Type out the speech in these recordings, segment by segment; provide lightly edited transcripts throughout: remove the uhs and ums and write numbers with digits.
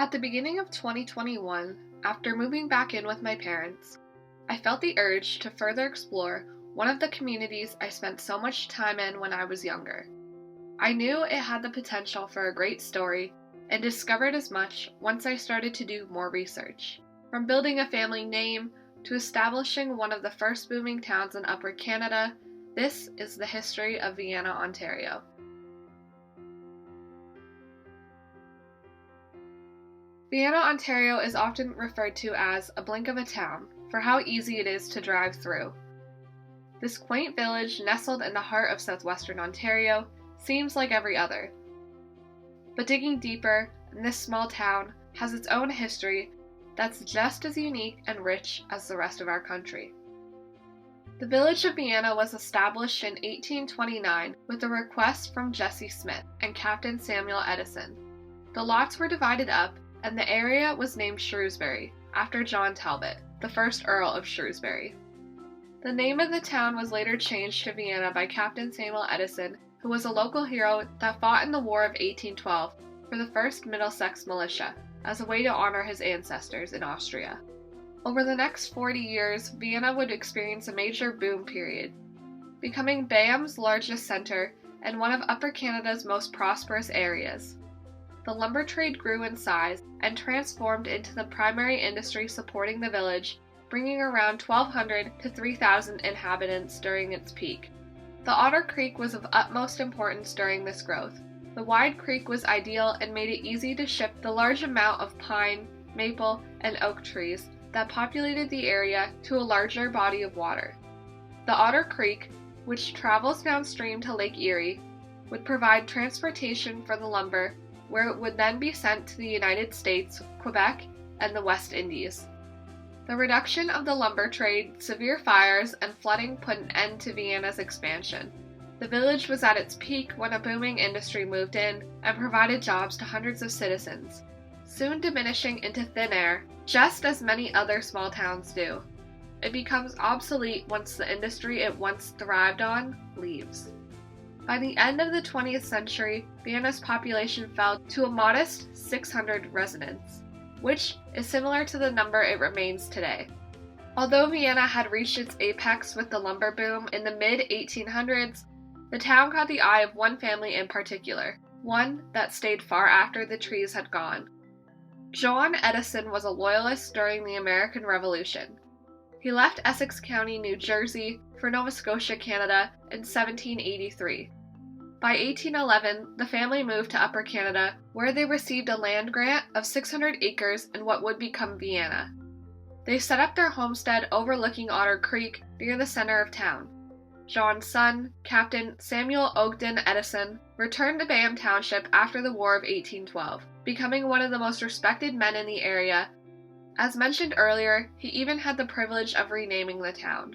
At the beginning of 2021, after moving back in with my parents, I felt the urge to further explore one of the communities I spent so much time in when I was younger. I knew it had the potential for a great story and discovered as much once I started to do more research. From building a family name to establishing one of the first booming towns in Upper Canada, this is the history of Vienna, Ontario. Vienna, Ontario is often referred to as a blink of a town for how easy it is to drive through. This quaint village nestled in the heart of southwestern Ontario seems like every other. But digging deeper, this small town has its own history that's just as unique and rich as the rest of our country. The village of Vienna was established in 1829 with a request from Jesse Smith and Captain Samuel Edison. The lots were divided up, and the area was named Shrewsbury, after John Talbot, the first Earl of Shrewsbury. The name of the town was later changed to Vienna by Captain Samuel Edison, who was a local hero that fought in the War of 1812 for the 1st Middlesex Militia, as a way to honor his ancestors in Austria. Over the next 40 years, Vienna would experience a major boom period, becoming BAM's largest center and one of Upper Canada's most prosperous areas. The lumber trade grew in size and transformed into the primary industry supporting the village, bringing around 1,200 to 3,000 inhabitants during its peak. The Otter Creek was of utmost importance during this growth. The wide creek was ideal and made it easy to ship the large amount of pine, maple, and oak trees that populated the area to a larger body of water. The Otter Creek, which travels downstream to Lake Erie, would provide transportation for the lumber, where it would then be sent to the United States, Quebec, and the West Indies. The reduction of the lumber trade, severe fires, and flooding put an end to Vienna's expansion. The village was at its peak when a booming industry moved in and provided jobs to hundreds of citizens, soon diminishing into thin air, just as many other small towns do. It becomes obsolete once the industry it once thrived on leaves. By the end of the 20th century, Vienna's population fell to a modest 600 residents, which is similar to the number it remains today. Although Vienna had reached its apex with the lumber boom in the mid-1800s, the town caught the eye of one family in particular, one that stayed far after the trees had gone. John Edison was a loyalist during the American Revolution. He left Essex County, New Jersey, for Nova Scotia, Canada in 1783. By 1811, the family moved to Upper Canada, where they received a land grant of 600 acres in what would become Vienna. They set up their homestead overlooking Otter Creek near the center of town. John's son, Captain Samuel Ogden Edison, returned to BAM Township after the War of 1812, becoming one of the most respected men in the area. As mentioned earlier, he even had the privilege of renaming the town.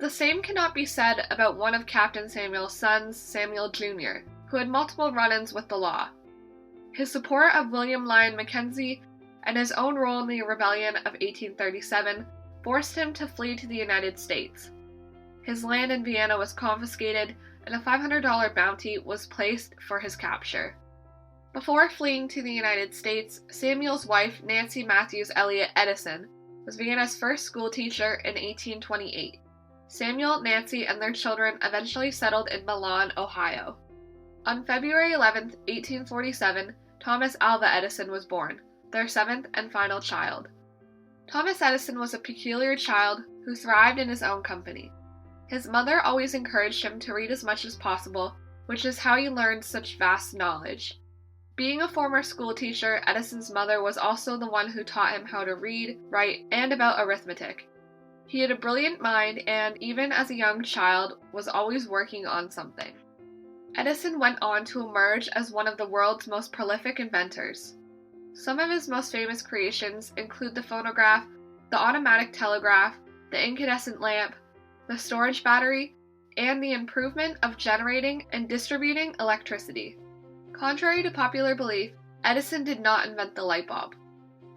The same cannot be said about one of Captain Samuel's sons, Samuel Jr., who had multiple run-ins with the law. His support of William Lyon Mackenzie and his own role in the rebellion of 1837 forced him to flee to the United States. His land in Vienna was confiscated, and a $500 bounty was placed for his capture. Before fleeing to the United States, Samuel's wife, Nancy Matthews Elliott Edison, was Vienna's first schoolteacher in 1828. Samuel, Nancy, and their children eventually settled in Milan, Ohio. On February 11, 1847, Thomas Alva Edison was born, their seventh and final child. Thomas Edison was a peculiar child who thrived in his own company. His mother always encouraged him to read as much as possible, which is how he learned such vast knowledge. Being a former schoolteacher, Edison's mother was also the one who taught him how to read, write, and about arithmetic. He had a brilliant mind and, even as a young child, was always working on something. Edison went on to emerge as one of the world's most prolific inventors. Some of his most famous creations include the phonograph, the automatic telegraph, the incandescent lamp, the storage battery, and the improvement of generating and distributing electricity. Contrary to popular belief, Edison did not invent the light bulb.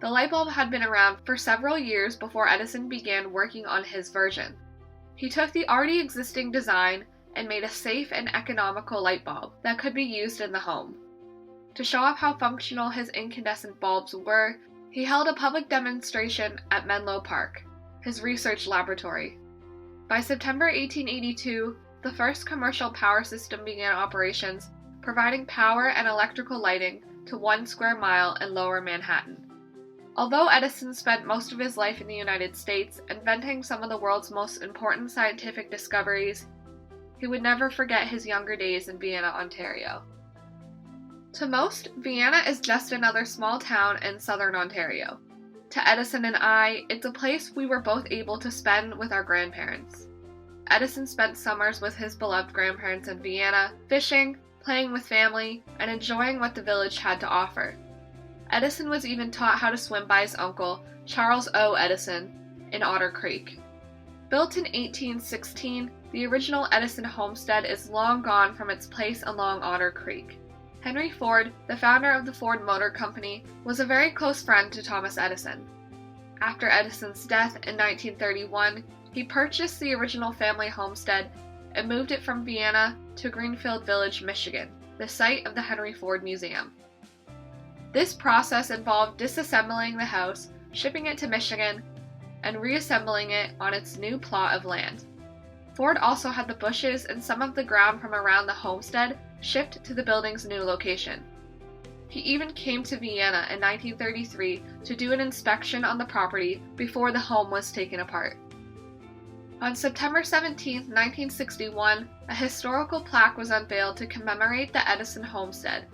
The light bulb had been around for several years before Edison began working on his version. He took the already existing design and made a safe and economical light bulb that could be used in the home. To show off how functional his incandescent bulbs were, he held a public demonstration at Menlo Park, his research laboratory. By September 1882, the first commercial power system began operations, providing power and electrical lighting to 1 square mile in Lower Manhattan. Although Edison spent most of his life in the United States inventing some of the world's most important scientific discoveries, he would never forget his younger days in Vienna, Ontario. To most, Vienna is just another small town in southern Ontario. To Edison and I, it's a place we were both able to spend with our grandparents. Edison spent summers with his beloved grandparents in Vienna, fishing, playing with family, and enjoying what the village had to offer. Edison was even taught how to swim by his uncle, Charles O. Edison, in Otter Creek. Built in 1816, the original Edison homestead is long gone from its place along Otter Creek. Henry Ford, the founder of the Ford Motor Company, was a very close friend to Thomas Edison. After Edison's death in 1931, he purchased the original family homestead and moved it from Vienna to Greenfield Village, Michigan, the site of the Henry Ford Museum. This process involved disassembling the house, shipping it to Michigan, and reassembling it on its new plot of land. Ford also had the bushes and some of the ground from around the homestead shipped to the building's new location. He even came to Vienna in 1933 to do an inspection on the property before the home was taken apart. On September 17, 1961, a historical plaque was unveiled to commemorate the Edison homestead.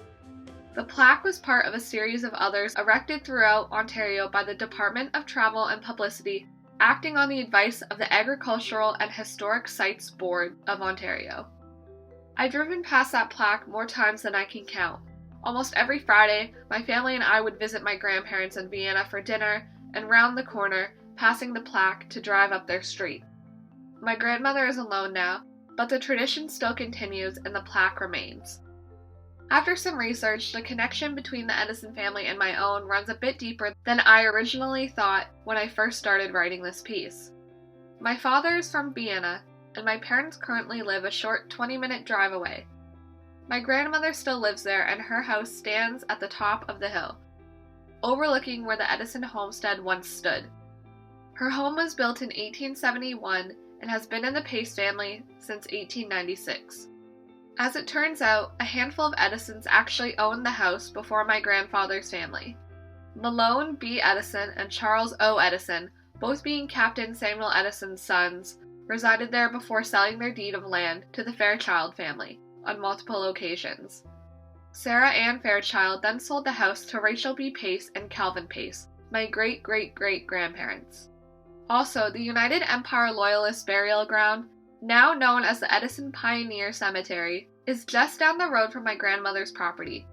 The plaque was part of a series of others erected throughout Ontario by the Department of Travel and Publicity, acting on the advice of the Agricultural and Historic Sites Board of Ontario. I've driven past that plaque more times than I can count. Almost every Friday, my family and I would visit my grandparents in Vienna for dinner and round the corner, passing the plaque to drive up their street. My grandmother is alone now, but the tradition still continues and the plaque remains. After some research, the connection between the Edison family and my own runs a bit deeper than I originally thought when I first started writing this piece. My father is from Vienna, and my parents currently live a short 20-minute drive away. My grandmother still lives there, and her house stands at the top of the hill, overlooking where the Edison homestead once stood. Her home was built in 1871 and has been in the Pace family since 1896. As it turns out, a handful of Edisons actually owned the house before my grandfather's family. Malone B. Edison and Charles O. Edison, both being Captain Samuel Edison's sons, resided there before selling their deed of land to the Fairchild family on multiple occasions. Sarah Ann Fairchild then sold the house to Rachel B. Pace and Calvin Pace, my great-great-great-grandparents. Also, the United Empire Loyalist Burial Ground, now known as the Edison Pioneer Cemetery, is just down the road from my grandmother's property.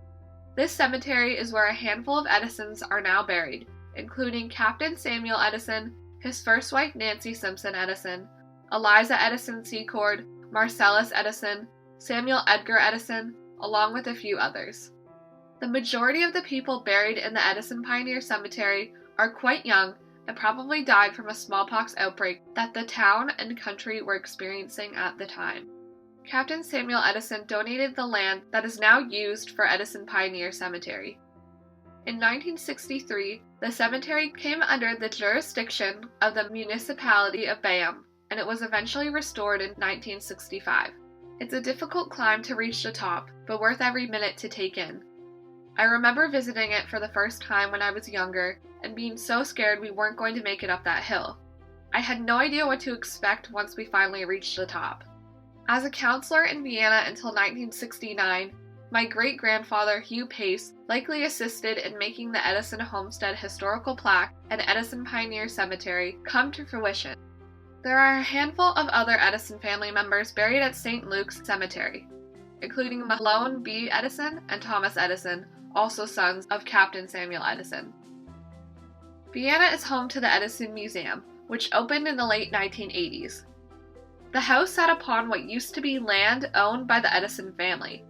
This cemetery is where a handful of Edisons are now buried, including Captain Samuel Edison, his first wife Nancy Simpson Edison, Eliza Edison Secord, Marcellus Edison, Samuel Edgar Edison, along with a few others. The majority of the people buried in the Edison Pioneer Cemetery are quite young and probably died from a smallpox outbreak that the town and country were experiencing at the time. Captain Samuel Edison donated the land that is now used for Edison Pioneer Cemetery. In 1963, the cemetery came under the jurisdiction of the municipality of Bayam, and it was eventually restored in 1965. It's a difficult climb to reach the top, but worth every minute to take in. I remember visiting it for the first time when I was younger, and being so scared we weren't going to make it up that hill. I had no idea what to expect once we finally reached the top. As a counselor in Vienna until 1969, my great-grandfather Hugh Pace likely assisted in making the Edison Homestead Historical Plaque and Edison Pioneer Cemetery come to fruition. There are a handful of other Edison family members buried at St. Luke's Cemetery, including Malone B. Edison and Thomas Edison, also sons of Captain Samuel Edison. Vienna is home to the Edison Museum, which opened in the late 1980s. The house sat upon what used to be land owned by the Edison family.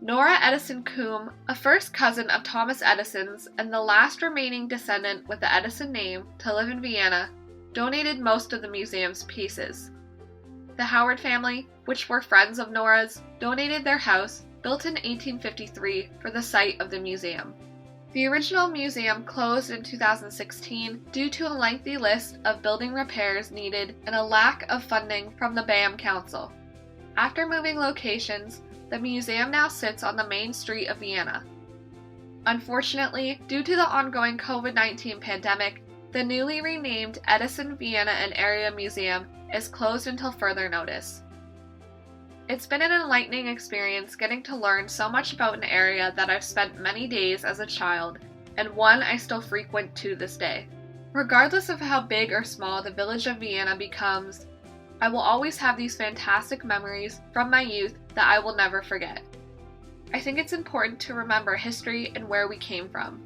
Nora Edison Coombe, a first cousin of Thomas Edison's and the last remaining descendant with the Edison name to live in Vienna, donated most of the museum's pieces. The Howard family, which were friends of Nora's, donated their house, built in 1853 for the site of the museum. The original museum closed in 2016 due to a lengthy list of building repairs needed and a lack of funding from the BAM Council. After moving locations, the museum now sits on the main street of Vienna. Unfortunately, due to the ongoing COVID-19 pandemic, the newly renamed Edison Vienna and Area Museum is closed until further notice. It's been an enlightening experience getting to learn so much about an area that I've spent many days as a child, and one I still frequent to this day. Regardless of how big or small the village of Vienna becomes, I will always have these fantastic memories from my youth that I will never forget. I think it's important to remember history and where we came from,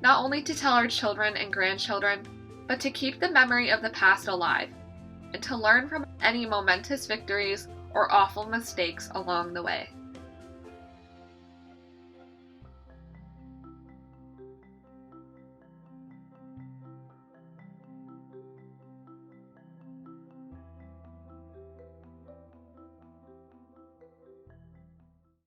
not only to tell our children and grandchildren, but to keep the memory of the past alive, and to learn from any momentous victories or awful mistakes along the way.